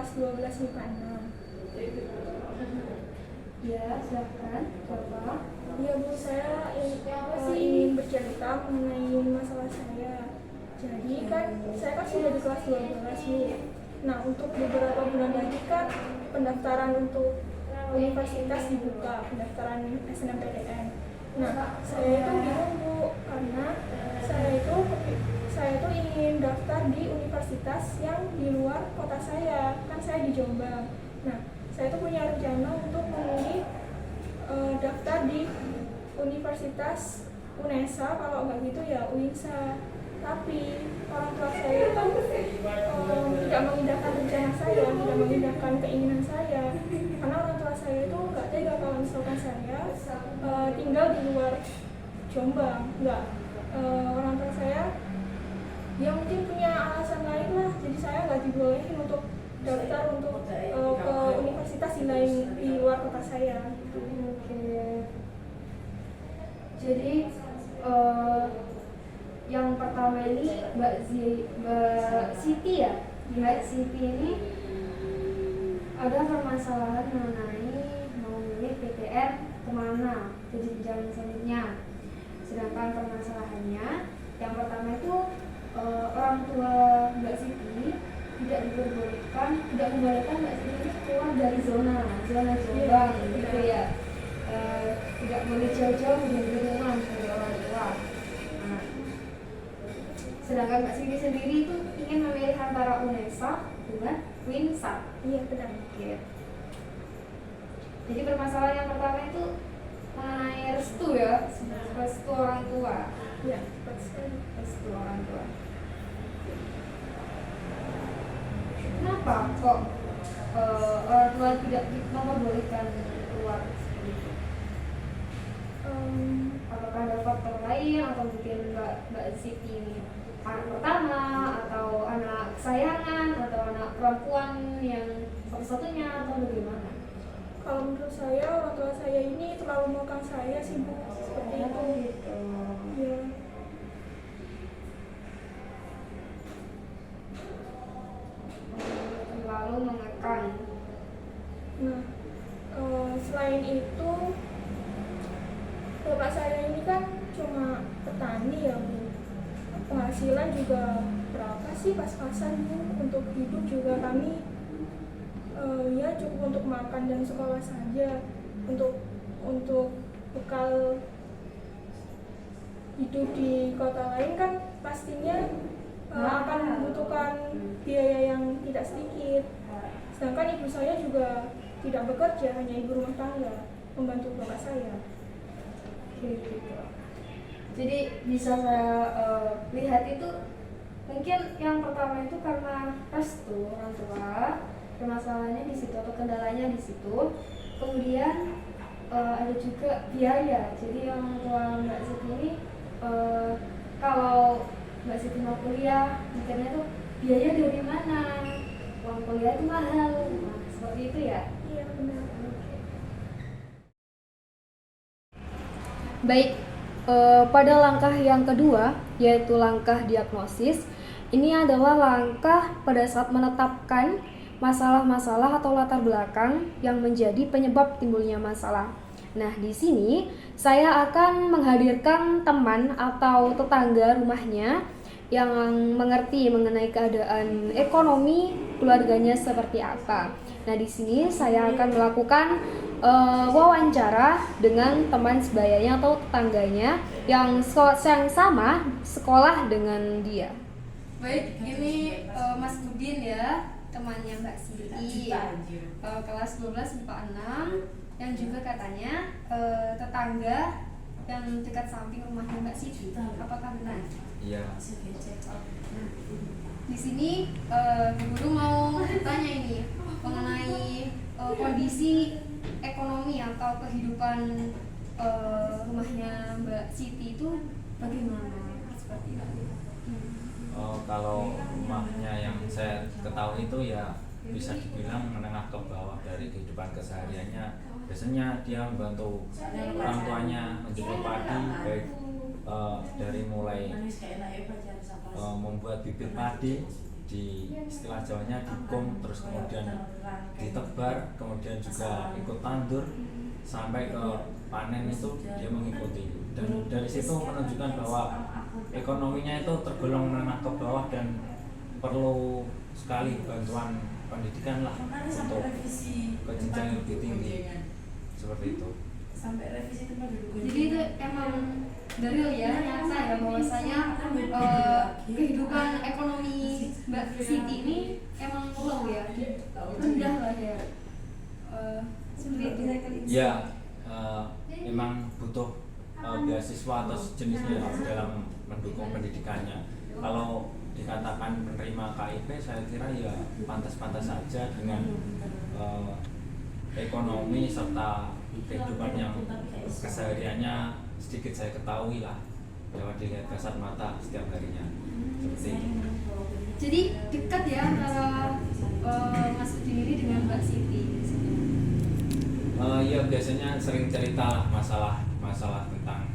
kelas 12 MIPA 6. Ya, silakan Bapak. Iya Bu, saya ingin bercerita mengenai masalah saya. Jadi kan saya kan sudah di kelas 12 Bu. Nah, untuk beberapa bulan lagi kan pendaftaran untuk universitas dibuka, pendaftaran SNMPTN. Nah, saya itu bingung Bu, karena saya itu ingin daftar di universitas yang di luar kota saya. Kan saya di Jombang. Nah, saya itu punya rencana untuk memilih daftar di Universitas UNESA, kalau nggak gitu ya UINSA. Tapi orang tua saya itu tidak mengindahkan rencana saya, tidak mengindahkan keinginan saya, karena orang tua saya itu nggak tega kalau misalkan saya tinggal di luar Jombang. Nggak, orang tua saya dia mungkin punya alasan lain lah, jadi saya nggak dibolehin untuk daftar untuk ke universitas di luar kota saya. Oke. Jadi yang pertama ini Mbak Siti ya. Mbak Siti ini ada permasalahan mengenai mau memilih PTN kemana ke jenjang selanjutnya. Sedangkan permasalahannya yang pertama itu orang tua Mbak Siti tidak membolehkan Mbak Siti keluar dari zona Jombang gitu ya. Tidak boleh jauh-jauh dari rumah dari orang tua. Nah, sedangkan Mbak Siti sendiri itu ingin memilih antara UNESA dengan UINSA. Iya benar. Oke. Jadi permasalahan yang pertama itu mengenai restu ya, restu orang tua. Iya, betul. Restu orang tua. Kenapa kok orang tua tidak memperbolehkan keluar? Apakah ada faktor lain atau mungkin Mbak Siti ini anak pertama atau anak kesayangan atau anak perempuan yang satu-satunya atau bagaimana? Kalau menurut saya orang tua saya ini terlalu mengekang saya sih Bu, seperti itu. Gitu. Ya. Lalu mengekang. Nah, selain itu bapak saya ini kan cuma petani ya Bu. Penghasilan juga berapa sih pas-pasan Bu, untuk hidup juga kami ya cukup untuk makan dan sekolah saja. Untuk bekal hidup di kota lain kan pastinya akan membutuhkan biaya yang tidak sedikit. Sedangkan ibu saya juga tidak bekerja, hanya ibu rumah tangga membantu bapak saya. Gitu. Jadi bisa saya lihat itu mungkin yang pertama itu karena restu orang tua, permasalahannya di situ atau kendalanya di situ. Kemudian ada juga biaya. Jadi yang tua Mbak Siti ini kalau Mbak Siti mau kuliah, mikirnya tuh biaya dari mana? Uang kuliah itu mahal. Nah, seperti itu ya. Iya benar. Baik, pada langkah yang kedua, yaitu langkah diagnosis, ini adalah langkah pada saat menetapkan masalah-masalah atau latar belakang yang menjadi penyebab timbulnya masalah. Nah, di sini saya akan menghadirkan teman atau tetangga rumahnya yang mengerti mengenai keadaan ekonomi keluarganya seperti apa. Nah, di sini saya akan melakukan wawancara dengan teman sebayanya atau tetangganya yang sama sekolah dengan dia. Baik, ini Mas Budin ya, temannya Mbak Siti, kelas 12 MIPA 6, yang juga katanya tetangga yang dekat samping rumahnya Mbak Siti. Apakah benar? Iya. Nah, di sini Bu Guru mau tanya ini mengenai kondisi ekonomi atau kehidupan rumahnya Mbak Siti itu bagaimana? Seperti itu. Kalau rumahnya yang saya ketahui itu ya bisa dibilang menengah ke bawah dari kehidupan kesehariannya. Biasanya dia membantu orang tuanya menjadi padi, baik dari mulai membuat bibit padi, di istilah Jawanya dikum, terus kemudian ditebar, kemudian juga ikut tandur sampai ke panen itu dia mengikuti, dan dari situ menunjukkan bahwa ekonominya itu tergolong menengah ke bawah dan perlu sekali bantuan pendidikan lah untuk ke jenjang yang lebih tinggi seperti itu. Jadi itu emang dari ya nyata ya bahwasanya kehidupan ekonomi Mbak Siti ini emang low ya, rendah lah ya. Seperti itu. Ya, memang butuh beasiswa atau sejenisnya dalam mendukung pendidikannya. Kalau dikatakan penerima KIP, saya kira ya pantas-pantas saja dengan ekonomi serta kehidupan yang kesehariannya sedikit saya ketahui lah, dapat dilihat kasat mata setiap harinya seperti itu. Jadi dekat ya antara Mas Udin ini dengan Mbak Siti. Ya biasanya sering cerita lah masalah tentang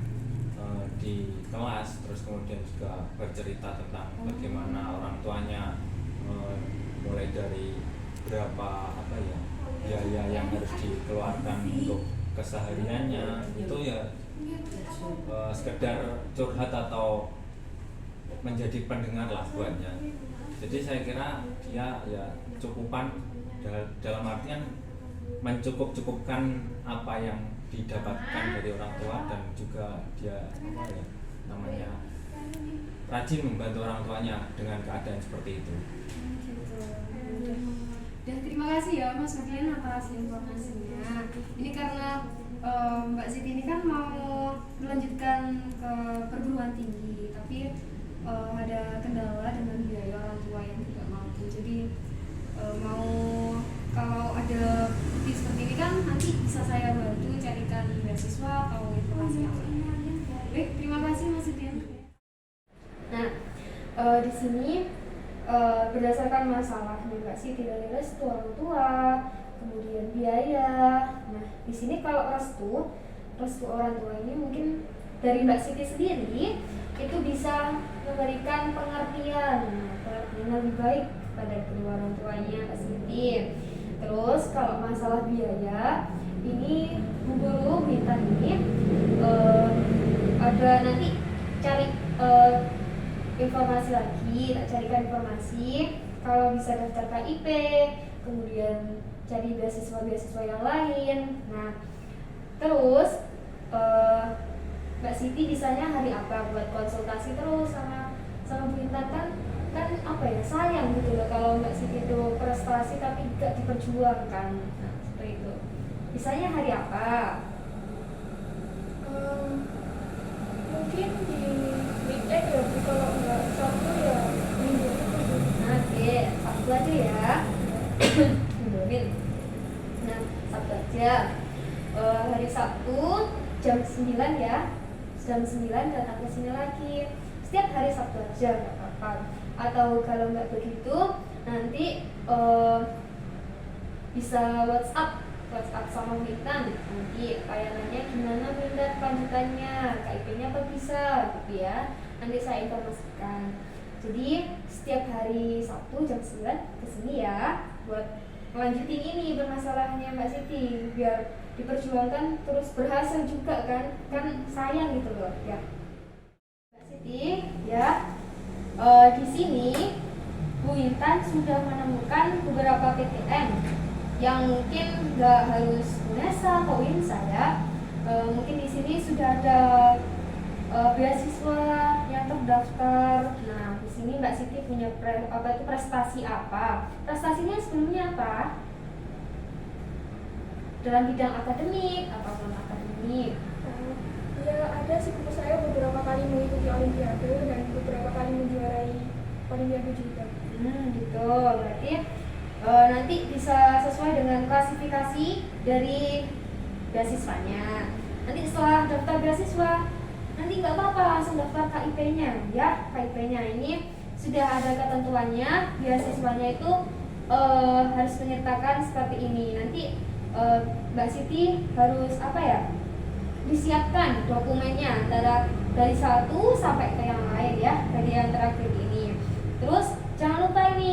di kelas, terus kemudian juga bercerita tentang bagaimana orang tuanya mulai dari berapa biaya yang harus dikeluarkan untuk kesehariannya, itu ya sekedar curhat atau menjadi pendengar lah buatnya. Jadi saya kira dia ya cukupan dalam artian mencukup-cukupkan apa yang didapatkan dari orang tua, dan juga dia rajin membantu orang tuanya dengan keadaan seperti itu. Dan terima kasih ya Mas Udin atas informasinya. Ini karena Mbak Siti ini kan mau melanjutkan ke perguruan tinggi, tapi ada kendala dengan biaya orang tua yang tidak mampu. Jadi mau kalau ada bukti seperti ini kan nanti bisa saya bantu carikan beasiswa atau informasi yang lain. Baik, terima kasih Mas Udin. Nah, di sini berdasarkan masalahnya Mbak Siti dari restu orang tua, kemudian biaya. Nah, di sini kalau restu orang tua ini mungkin dari Mbak Siti sendiri itu bisa memberikan pengertian lebih baik pada kedua orang tuanya Mbak Siti. Terus kalau masalah biaya ini Bu Guru minta ini ada nanti cari informasi lagi, tak carikan informasi kalau bisa daftar KIP, kemudian cari beasiswa yang lain. Nah, terus Mbak Siti bisanya hari apa buat konsultasi terus sama Bu Intan, kan apa ya, sayang gitu loh kalau Mbak Siti itu prestasi tapi gak diperjuangkan. Nah, seperti itu. Bisanya hari apa? Mungkin di weekend ya Bu, kalau nggak Sabtu ya minggu. Oke, Sabtu aja ya. Mundurin. Nah, Sabtu aja. Hari Sabtu jam 9 ya. Jam 9 datang ke sini lagi. Setiap hari Sabtu aja, nggak apa-apa. Atau kalau nggak begitu, nanti bisa WhatsApp sama Wintan. Nanti layanannya gimana Wintan lanjutannya, KIP-nya apa bisa gitu ya. Nanti saya informasikan. Jadi setiap hari Sabtu jam 9 kesini ya, buat melanjutin ini bermasalahnya Mbak Siti, biar diperjuangkan terus berhasil juga kan sayang gitu loh ya Mbak Siti ya. Di sini Bu Intan sudah menemukan beberapa PTN yang mungkin nggak harus UNESA atau UINSA ya. Mungkin di sini sudah ada beasiswa yang terdaftar. Nah, di sini Mbak Siti punya prestasi apa? Prestasinya sebelumnya apa? Dalam bidang akademik atau non akademik? Ya ada sih Bu, saya beberapa kali mengikuti Olimpiade dan beberapa kali menjuarai Olimpiade juga. Gitu. Berarti nanti bisa sesuai dengan klasifikasi dari beasiswanya. Nanti setelah daftar beasiswa, nanti nggak apa-apa langsung daftar KIP-nya ya. KIP-nya ini sudah ada ketentuannya, beasiswanya itu harus menyertakan seperti ini. Nanti Mbak Siti harus disiapkan dokumennya antara dari satu sampai ke yang lain ya, dari yang terakhir ini. Terus jangan lupa ini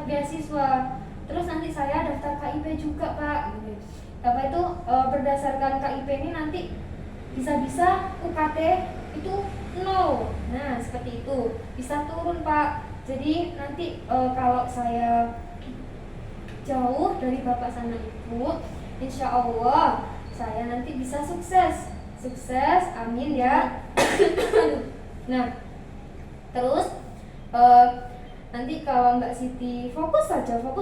beasiswa. Terus nanti saya daftar KIP juga Pak. Bapak itu berdasarkan KIP ini nanti bisa-bisa UKT itu 0. Nah seperti itu, bisa turun Pak. Jadi nanti kalau saya jauh dari Bapak sama Ibu, insya Allah saya nanti bisa sukses. Sukses, amin ya. Nah, terus nanti kalau Mbak Siti fokus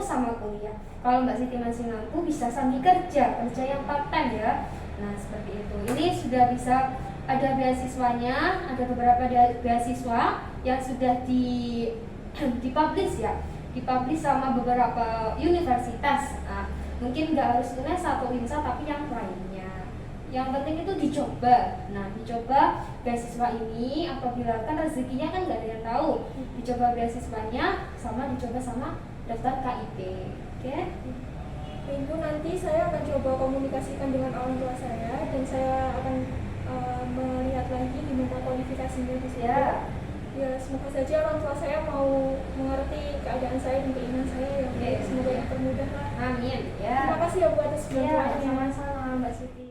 sama kuliah. Kalau Mbak Siti masih mampu bisa sambil kerja yang part time ya. Nah seperti itu. Ini sudah bisa ada beasiswanya, ada beberapa beasiswa yang sudah dipublish ya, dipublish sama beberapa universitas. Nah, mungkin nggak harus UNES atau INSA tapi yang lainnya. Yang penting itu dicoba. Nah, dicoba beasiswa ini apabila kan rezekinya kan nggak ada yang tahu. Dicoba beasiswanya sama dicoba sama daftar KIP. Oke? Ibu, nanti saya akan coba komunikasikan dengan orang tua saya dan saya akan melihat lagi gimana kualifikasinya di sini. Ya, semoga saja orang tua saya mau mengerti keadaan saya dan keinginan saya ya. Semoga yang termudah lah. Amin. Ya. Terima kasih ya Bu atas bantuannya. Sama-sama Mbak Siti.